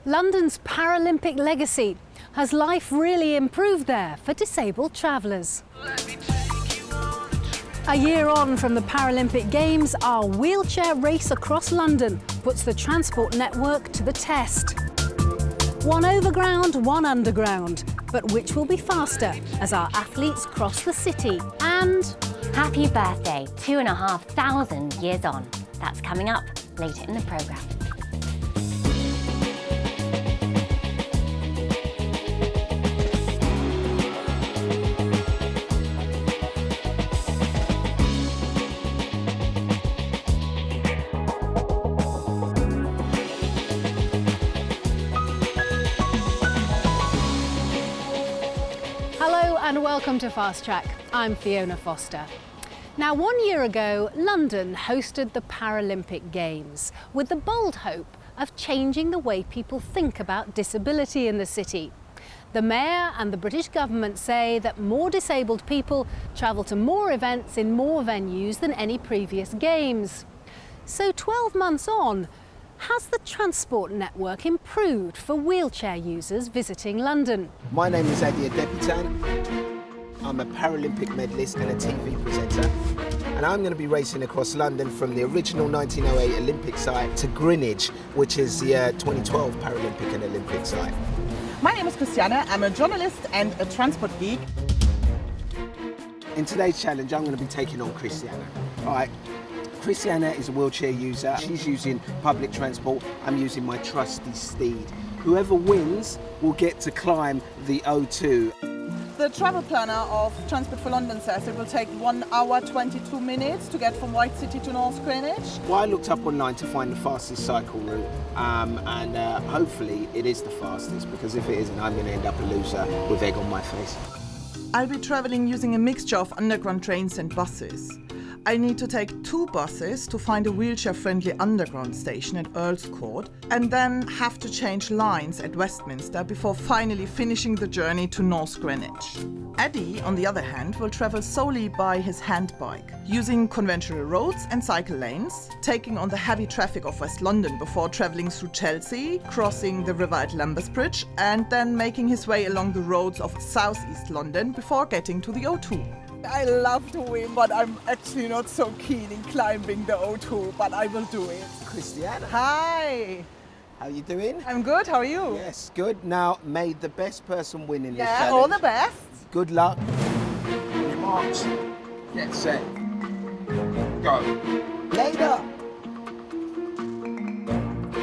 London's Paralympic legacy. Has life really improved there for disabled travellers? A year on from the Paralympic Games, our wheelchair race across London puts the transport network to the test. One overground, one underground. But which will be faster as our athletes cross the city? And happy birthday, 2,500 years on. That's coming up later in the programme. Hello and welcome to Fast Track. I'm Fiona Foster. Now, 1 year ago, London hosted the Paralympic Games with the bold hope of changing the way people think about disability in the city. The Mayor and the British government say that more disabled people travel to more events in more venues than any previous Games. So 12 months on, has the transport network improved for wheelchair users visiting London? My name is Adi Adepitan. I'm a Paralympic medalist and a TV presenter. And I'm going to be racing across London from the original 1908 Olympic site to Greenwich, which is the 2012 Paralympic and Olympic site. My name is Christiane. I'm a journalist and a transport geek. In today's challenge, I'm going to be taking on Christiane. All right. Christiane is a wheelchair user. She's using public transport. I'm using my trusty steed. Whoever wins will get to climb the O2. The travel planner of Transport for London says it will take 1 hour 22 minutes to get from White City to North Greenwich. Well, I looked up online to find the fastest cycle route, and hopefully it is the fastest, because if it isn't, I'm going to end up a loser with egg on my face. I'll be travelling using a mixture of underground trains and buses. I need to take 2 buses to find a wheelchair-friendly underground station at Earl's Court, and then have to change lines at Westminster before finally finishing the journey to North Greenwich. Eddie, on the other hand, will travel solely by his handbike, using conventional roads and cycle lanes, taking on the heavy traffic of West London before travelling through Chelsea, crossing the river at Lambeth Bridge, and then making his way along the roads of South East London before getting to the O2. I love to win, but I'm actually not so keen in climbing the O2, but I will do it. Christiane. Hi. How you doing? I'm good, how are you? Yes, good. Now, may the best person win in this Yeah, challenge. all the best. Good luck. On your marks, get set, go. Later.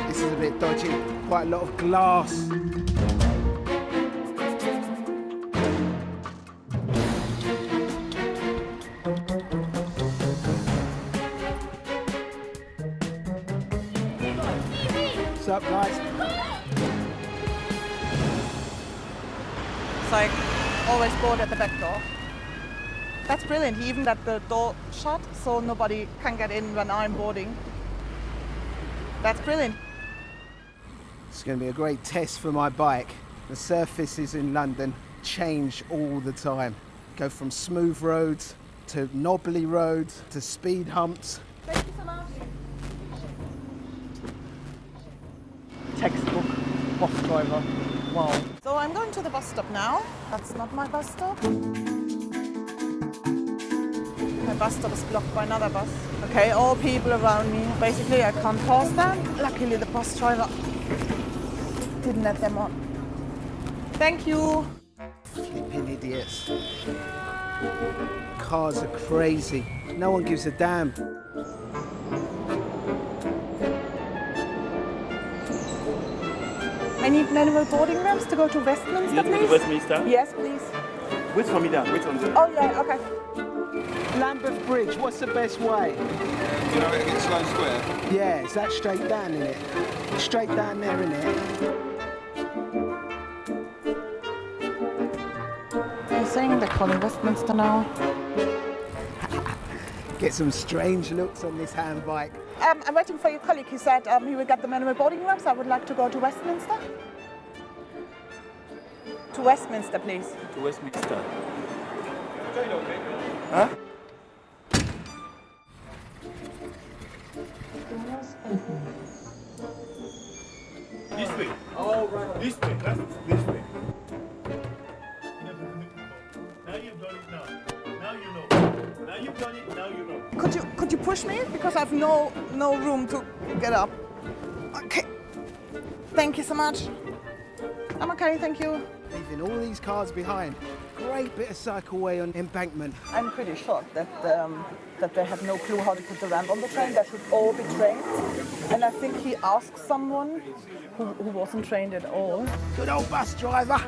This is a bit dodgy. Quite a lot of glass. What's up, guys? It's like always board at the back door. That's brilliant. He even got the door shut so nobody can get in when I'm boarding. That's brilliant. It's going to be a great test for my bike. The surfaces in London change all the time. Go from smooth roads to knobbly roads to speed humps. Thank you so much. Textbook bus driver. Wow. So I'm going to the bus stop now. That's not my bus stop. My bus stop is blocked by another bus. Okay, all people around me. Basically, I can't pass them. Luckily, the bus driver didn't let them on. Thank you. Flipping idiots. Cars are crazy. No one gives a damn. I need manual boarding ramps to go to Westminster, You please. to Westminster? Yes, please. Which one me down? Which one? Oh, yeah, okay. Lambeth Bridge, what's the best way? You know, it gets Sloane Square. Yeah, is that straight down in it? Straight down there in it. You're saying they're calling Westminster now? Get some strange looks on this hand bike. I'm waiting for your colleague. He said he will get the manual boarding ramps. I would like to go to Westminster. To Westminster, please. To Westminster. Huh? way. All right. This way. That's this way. Now you've done it now. Now you know. Now you've done it, now you know. Could you push me? Because I've no room to get up. Okay. Thank you so much. I'm okay, thank you. Leaving all these cars behind. Great bit of cycleway on embankment. I'm pretty shocked that that they have no clue how to put the ramp on the train. They should all be trained. And I think he asked someone who wasn't trained at all. Good old bus driver.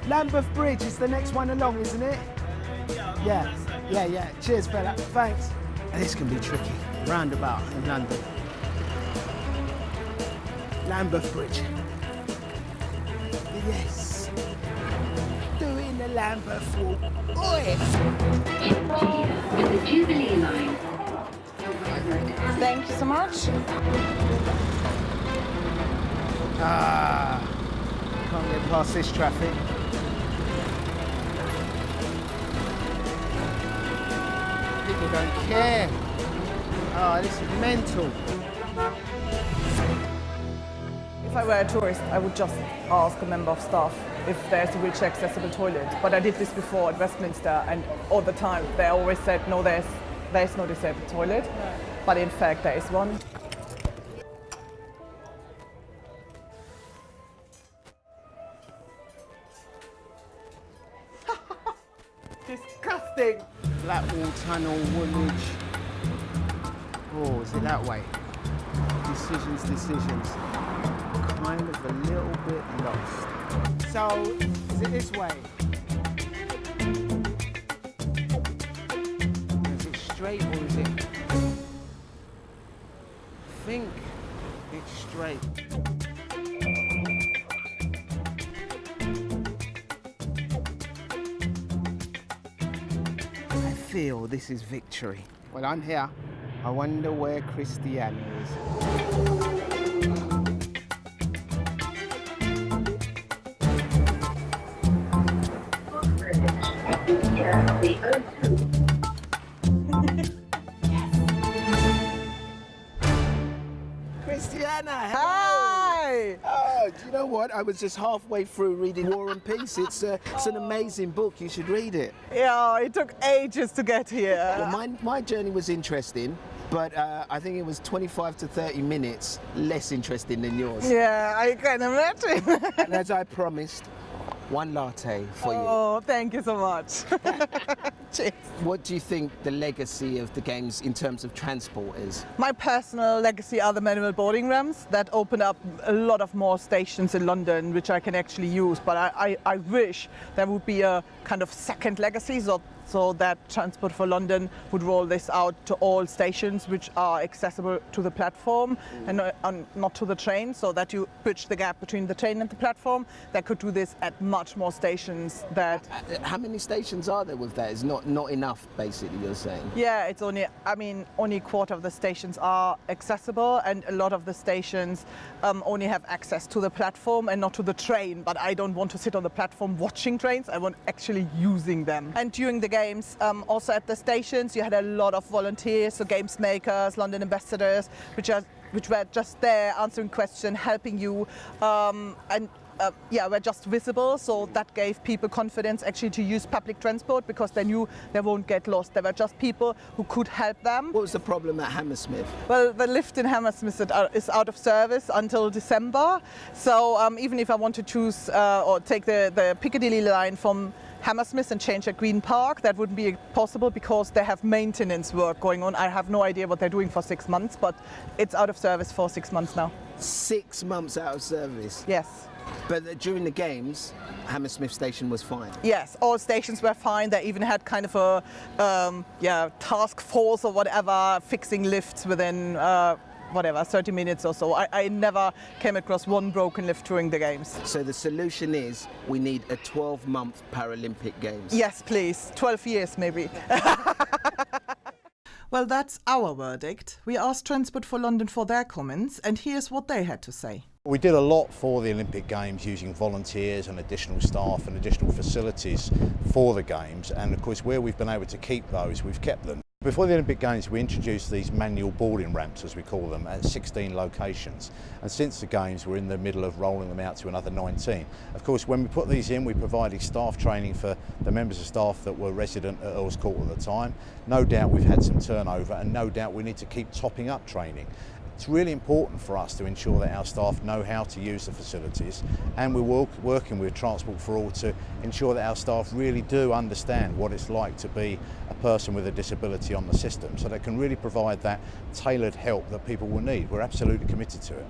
Lambeth Bridge is the next one along, isn't it? Yeah. Cheers, fella. Thanks. This can be tricky. Roundabout in London. Lambeth Bridge. Yes. Doing the Lambeth walk. Oi! With the Jubilee line. Thank you so much. Can't get past this traffic. People don't care. Oh, this is mental. If I were a tourist, I would just ask a member of staff if there's a wheelchair accessible toilet. But I did this before at Westminster, and all the time they always said, no, there's no disabled toilet. But in fact, there is one. Disgusting. Blackwall Tunnel, Woolwich. Oh, is it that way? Decisions. Kind of a little bit lost. So, is it this way? Is it straight or is it? I think it's straight. I feel this is victory. Well, I'm here. I wonder where Christiana is. Christiana, Hi! oh, do you know what? I was just halfway through reading War and Peace. It's an amazing book. You should read it. Yeah, it took ages to get here. Well, my journey was interesting, but I think it was 25 to 30 minutes less interesting than yours. Yeah, I can imagine. And as I promised, one latte for you. Oh, thank you so much. Cheers. What do you think the legacy of the games in terms of transport is? My personal legacy are the manual boarding ramps that open up a lot of more stations in London, which I can actually use. But I wish there would be a kind of second legacy, so that Transport for London would roll this out to all stations which are accessible to the platform and not to the train, so that you bridge the gap between the train and the platform. They could do this at much more stations. That How many stations are there with that? It's not enough, basically, you're saying? Yeah, it's only a quarter of the stations are accessible, and a lot of the stations only have access to the platform and not to the train. But I don't want to sit on the platform watching trains, I want actually using them. And during the games, also at the stations, you had a lot of volunteers, so games makers, London ambassadors, which were just there answering questions, helping you, were just visible, so that gave people confidence actually to use public transport because they knew they won't get lost. There were just people who could help them. What was the problem at Hammersmith? Well, the lift in Hammersmith is out of service until December, so even if I want to choose or take the Piccadilly line from Hammersmith and change at Green Park, that wouldn't be possible because they have maintenance work going on. I have no idea what they're doing for 6 months, but it's out of service for 6 months now. 6 months out of service? Yes. But during the games, Hammersmith Station was fine? Yes, all stations were fine. They even had kind of a task force or whatever fixing lifts within 30 minutes or so. I never came across one broken lift during the games. So the solution is we need a 12-month Paralympic Games? Yes, please. 12 years maybe. Well, that's our verdict. We asked Transport for London for their comments, and here's what they had to say. We did a lot for the Olympic Games using volunteers and additional staff and additional facilities for the Games, and of course where we've been able to keep those, we've kept them. Before the Olympic Games, we introduced these manual boarding ramps, as we call them, at 16 locations. And since the Games, we're in the middle of rolling them out to another 19. Of course, when we put these in, we provided staff training for the members of staff that were resident at Earls Court at the time. No doubt we've had some turnover, and no doubt we need to keep topping up training. It's really important for us to ensure that our staff know how to use the facilities, and we're working with Transport for All to ensure that our staff really do understand what it's like to be a person with a disability on the system, so they can really provide that tailored help that people will need. We're absolutely committed to it.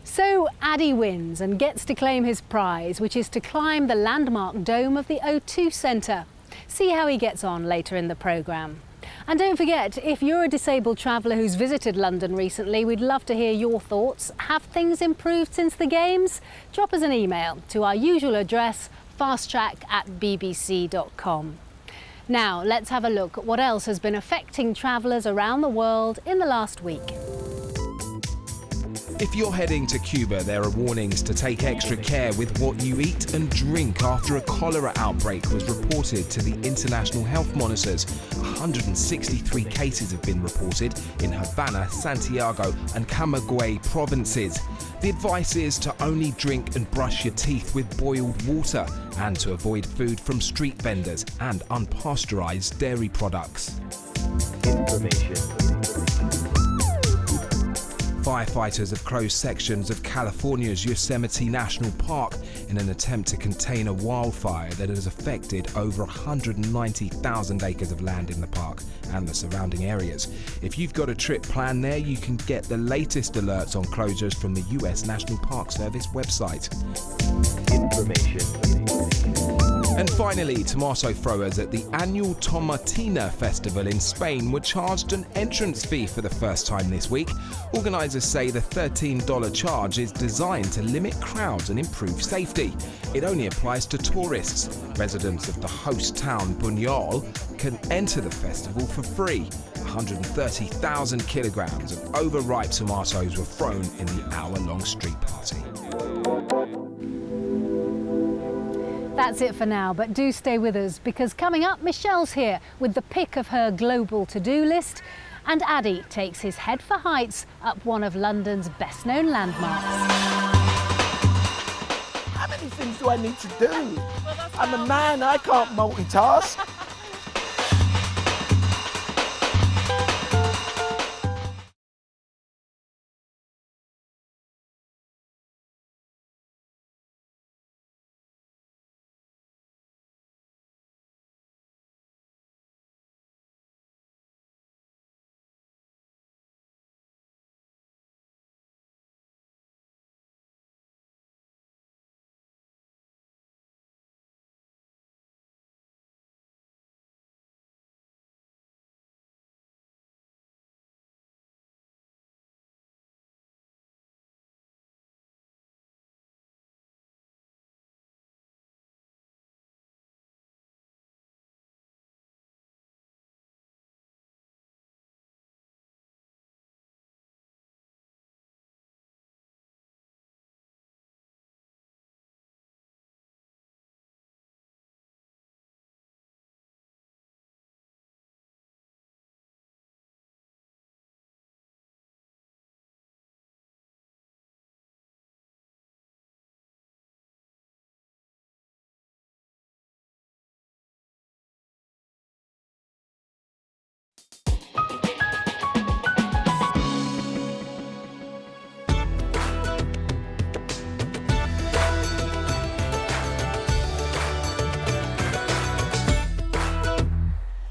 So Addy wins and gets to claim his prize, which is to climb the landmark dome of the O2 Centre. See how he gets on later in the programme. And don't forget, if you're a disabled traveller who's visited London recently, we'd love to hear your thoughts. Have things improved since the Games? Drop us an email to our usual address, fasttrack@bbc.com. Now, let's have a look at what else has been affecting travellers around the world in the last week. If you're heading to Cuba, there are warnings to take extra care with what you eat and drink after a cholera outbreak was reported to the international health monitors. 163 cases have been reported in Havana, Santiago and Camagüey provinces. The advice is to only drink and brush your teeth with boiled water and to avoid food from street vendors and unpasteurized dairy products. Firefighters have closed sections of California's Yosemite National Park in an attempt to contain a wildfire that has affected over 190,000 acres of land in the park and the surrounding areas. If you've got a trip planned there, you can get the latest alerts on closures from the US National Park Service website. And finally, tomato throwers at the annual Tomatina Festival in Spain were charged an entrance fee for the first time this week. Organisers say the $13 charge is designed to limit crowds and improve safety. It only applies to tourists. Residents of the host town Buñol can enter the festival for free. 130,000 kilograms of overripe tomatoes were thrown in the hour-long street party. That's it for now, but do stay with us because coming up, Michelle's here with the pick of her global to-do list, and Addy takes his head for heights up one of London's best-known landmarks. How many things do I need to do? I'm a man, I can't multitask.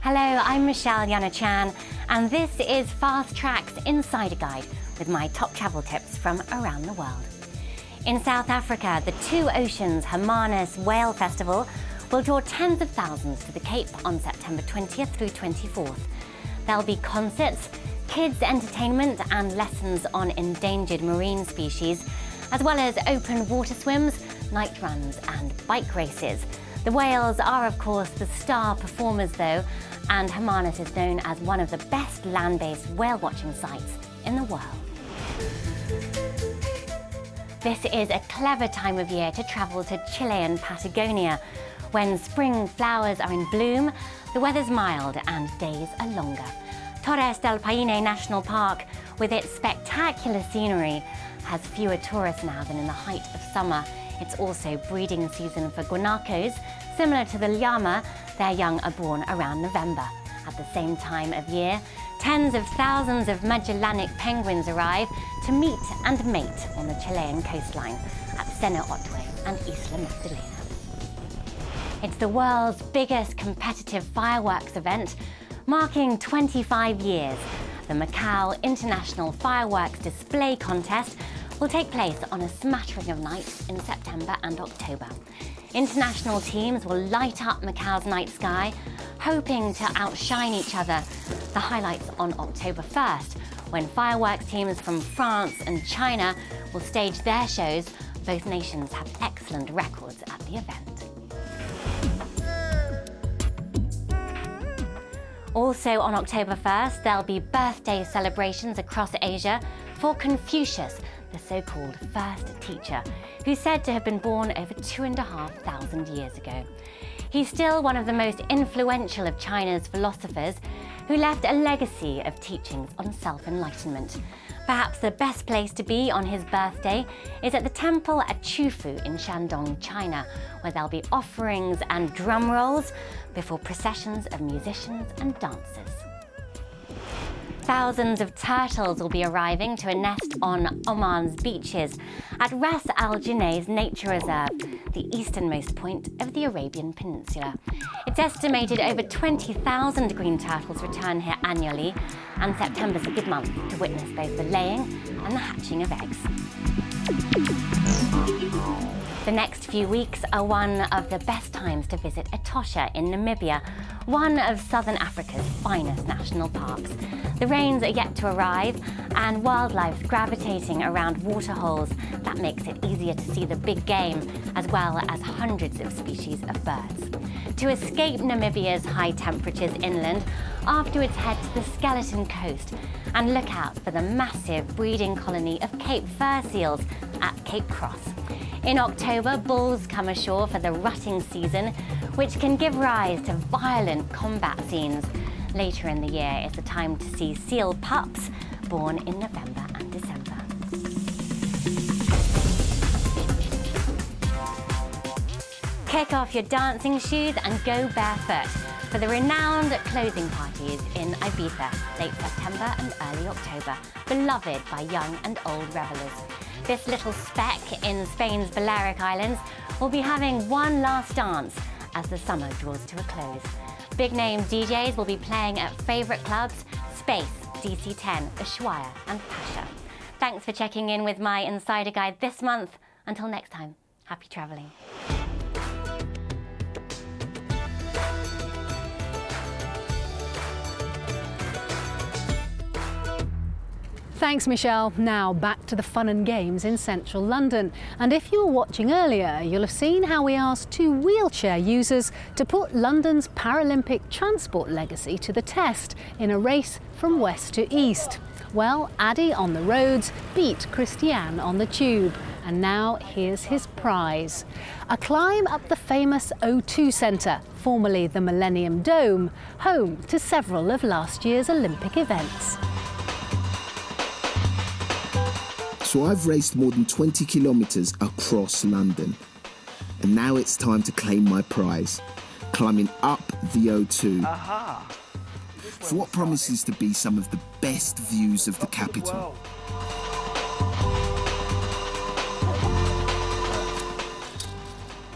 Hello, I'm Michelle Yana-Chan, and this is Fast Track's Insider Guide with my top travel tips from around the world. In South Africa, the Two Oceans Hermanus Whale Festival will draw tens of thousands to the Cape on September 20th through 24th. There'll be concerts, kids' entertainment and lessons on endangered marine species, as well as open water swims, night runs and bike races. The whales are, of course, the star performers though, and Hermanus is known as one of the best land-based whale-watching sites in the world. This is a clever time of year to travel to Chile and Patagonia, When spring flowers are in bloom, the weather's mild and days are longer. Torres del Paine National Park, with its spectacular scenery, has fewer tourists now than in the height of summer. It's also breeding season for guanacos. Similar to the llama, their young are born around November. At the same time of year, tens of thousands of Magellanic penguins arrive to meet and mate on the Chilean coastline at Sena Otwe and Isla Magdalena. It's the world's biggest competitive fireworks event, marking 25 years. The Macau International Fireworks Display Contest will take place on a smattering of nights in September and October. International teams will light up Macau's night sky, hoping to outshine each other. The highlights on October 1st, when fireworks teams from France and China will stage their shows. Both nations have excellent records at the event. Also on October 1st, there'll be birthday celebrations across Asia for Confucius, the so-called first teacher, who's said to have been born over 2,500 years ago. He's still one of the most influential of China's philosophers, who left a legacy of teachings on self-enlightenment. Perhaps the best place to be on his birthday is at the temple at Qufu in Shandong, China, where there'll be offerings and drum rolls before processions of musicians and dancers. Thousands of turtles will be arriving to a nest on Oman's beaches at Ras Al Junais Nature Reserve, the easternmost point of the Arabian Peninsula. It's estimated over 20,000 green turtles return here annually, and September's a good month to witness both the laying and the hatching of eggs. The next few weeks are one of the best times to visit Etosha in Namibia, one of southern Africa's finest national parks. The rains are yet to arrive, and wildlife's gravitating around waterholes. That makes it easier to see the big game, as well as hundreds of species of birds. To escape Namibia's high temperatures inland, afterwards head to the Skeleton Coast and look out for the massive breeding colony of Cape fur seals at Cape Cross. In October, bulls come ashore for the rutting season, which can give rise to violent combat scenes. Later in the year is the time to see seal pups born in November and December. Kick off your dancing shoes and go barefoot for the renowned closing parties in Ibiza, late September and early October, beloved by young and old revelers. This little speck in Spain's Balearic Islands will be having one last dance as the summer draws to a close. Big-name DJs will be playing at favourite clubs Space, DC10, Ushuaia and Pacha. Thanks for checking in with my Insider Guide this month. Until next time, happy travelling. Thanks, Michelle. Now back to the fun and games in central London. And if you were watching earlier, you'll have seen how we asked 2 wheelchair users to put London's Paralympic transport legacy to the test in a race from west to east. Well, Addy on the roads beat Christiane on the tube. And now here's his prize. A climb up the famous O2 Centre, formerly the Millennium Dome, home to several of last year's Olympic events. So I've raced more than 20 kilometres across London. And now it's time to claim my prize, climbing up the O2. For what promises to be some of the best views of the capital.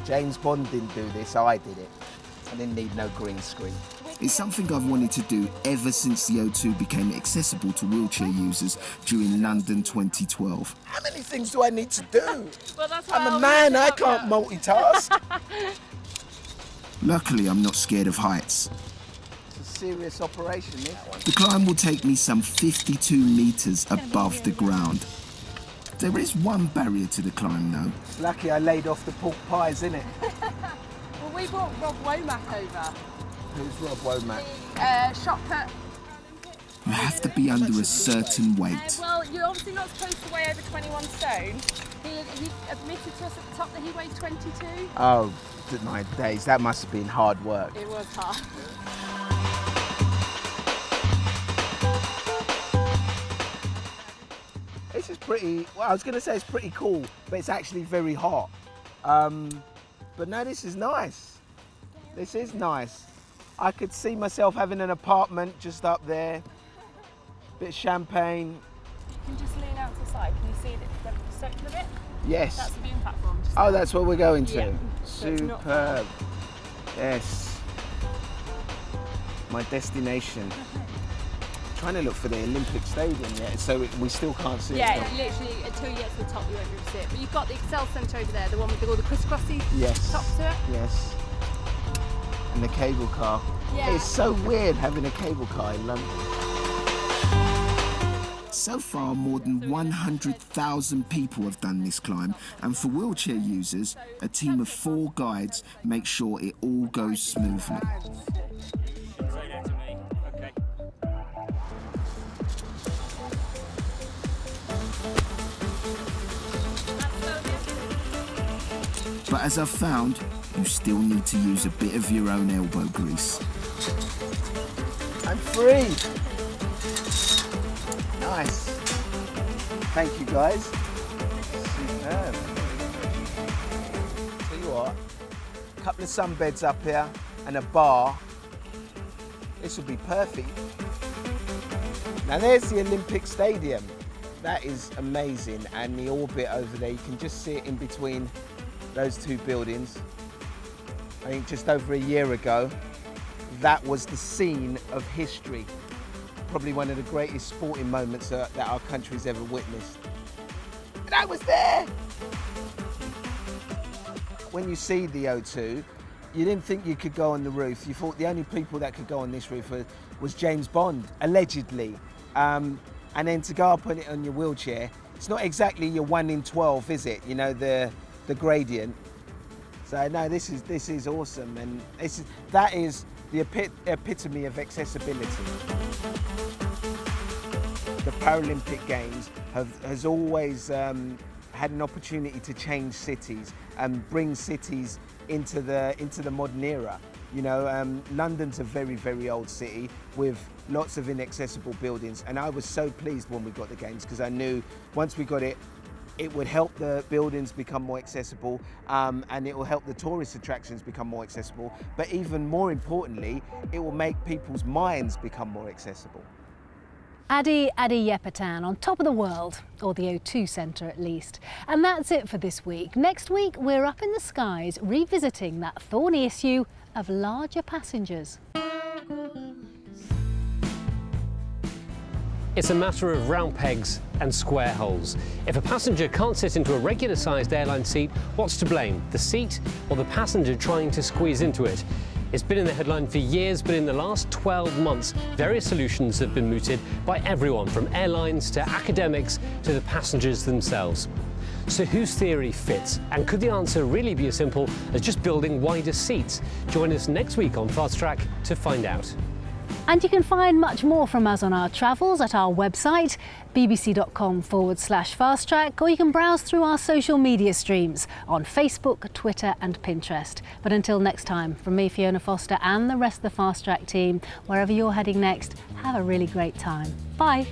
James Bond didn't do this, I did it. I didn't need no green screen. It's something I've wanted to do ever since the O2 became accessible to wheelchair users during London 2012. How many things do I need to do? I'm a man, I can't multitask. Luckily, I'm not scared of heights. It's a serious operation, this one. The climb will take me some 52 metres above the ground. There is one barrier to the climb, though. It's lucky I laid off the pork pies, innit? Well, we brought Rob Womack over. Who's Rob Womack? Shot put. You have to be under a certain weight. Well, you're obviously not supposed to weigh over 21 stone. He admitted to us at the top that he weighed 22. Oh, my days, that must have been hard work. It was hard. This is pretty, well, I was going to say it's pretty cool, but it's actually very hot. But no, this is nice. This is nice. I could see myself having an apartment just up there, bit of champagne. You can just lean out to the side. Can you see the circular bit? Yes. That's the viewing platform. Just Oh, that's what we're going to. Yeah. So it's not Superb. Yes. My destination. Trying to look for the Olympic Stadium yet, so we still can't see Yeah, it. literally, until you get to the top, you won't be able to see it. But you've got the Excel Centre over there, the one with all the crisscrossy Yes. top to it. Yes. And the cable car. Yeah. It's so weird having a cable car in London. So far, more than 100,000 people have done this climb, and for wheelchair users, a team of 4 guides make sure it all goes smoothly. But as I've found, you still need to use a bit of your own elbow grease. I'm free! Nice. Thank you, guys. Superb. Tell you what, a couple of sunbeds up here and a bar. This would be perfect. Now there's the Olympic Stadium. That is amazing, and the orbit over there, you can just see it in between those 2 buildings. I think just over a year ago, that was the scene of history. Probably one of the greatest sporting moments that our country's ever witnessed. And I was there! When you see the O2, you didn't think you could go on the roof. You thought the only people that could go on this roof was James Bond, allegedly. And then to go up on it on your wheelchair, it's not exactly your 1 in 12, is it? You know, the gradient. So no, this is awesome, and that is the epitome of accessibility. The Paralympic Games has always had an opportunity to change cities and bring cities into the modern era. You know, London's a very, very old city with lots of inaccessible buildings, and I was so pleased when we got the Games because I knew once we got it, it would help the buildings become more accessible, and it will help the tourist attractions become more accessible. But even more importantly, it will make people's minds become more accessible. Adi Adyepatan on top of the world, or the O2 Centre at least. And that's it for this week. Next week, we're up in the skies revisiting that thorny issue of larger passengers. It's a matter of round pegs and square holes. If a passenger can't sit into a regular-sized airline seat, what's to blame? The seat or the passenger trying to squeeze into it? It's been in the headline for years, but in the last 12 months, various solutions have been mooted by everyone from airlines to academics to the passengers themselves. So whose theory fits? And could the answer really be as simple as just building wider seats? Join us next week on Fast Track to find out. And you can find much more from us on our travels at our website, bbc.com/fasttrack, or you can browse through our social media streams on Facebook, Twitter and Pinterest. But until next time, from me, Fiona Foster, and the rest of the Fast Track team, wherever you're heading next, have a really great time. Bye.